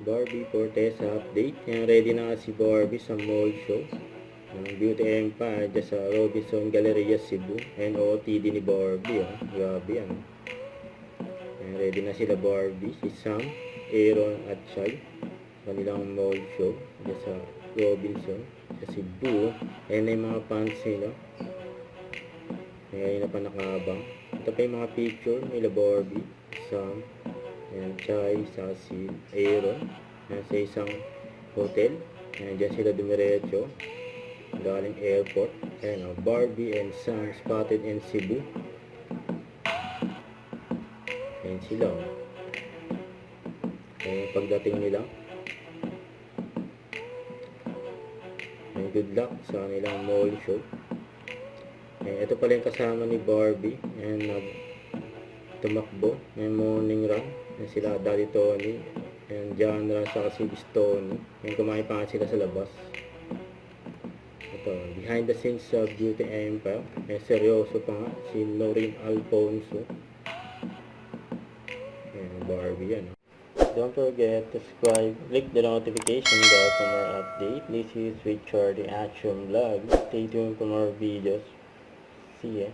Barbie Fortesa update. Yan, ready na si Barbie sa mall show ng Beauty Empire dyan sa Robinson Galleria, Cebu. And OOTD ni Barbie. Grabe yan. Yan, ready na sila Barbie, si Sam, Aaron at Chai. Kanilang mall show dyan sa Robinson sa Cebu. Ayan na yung mga fans nila. Ngayon na pa nakabang. Ito pa yung mga picture nila Barbie, Sam, and Chai, Sassy, Aaron. Yan sa isang hotel. Yan, dyan sila dumiretso galing airport. Ayan, Barbie and Sam spotted in Cebu. Ayan sila. Ayan, pagdating nila. Ayan, good luck sa kanilang mall show. Ayan, ito pala yung kasama ni Barbie. Ayan, tumakbo. Ayan, morning run. Ayan sila, Daddy Tony. Ayan, Genre sa si Tony. Ayan, kumain pa nga sila sa labas. Ito, behind the scenes sa Beauty Empire. Ayan, seryoso pa nga. Si Noreen Alfonso. Ayan, Barbie yan. Don't forget to subscribe, click the notification bell for more update. This is Richard the Action Vlog. Stay tuned for more videos. See ya.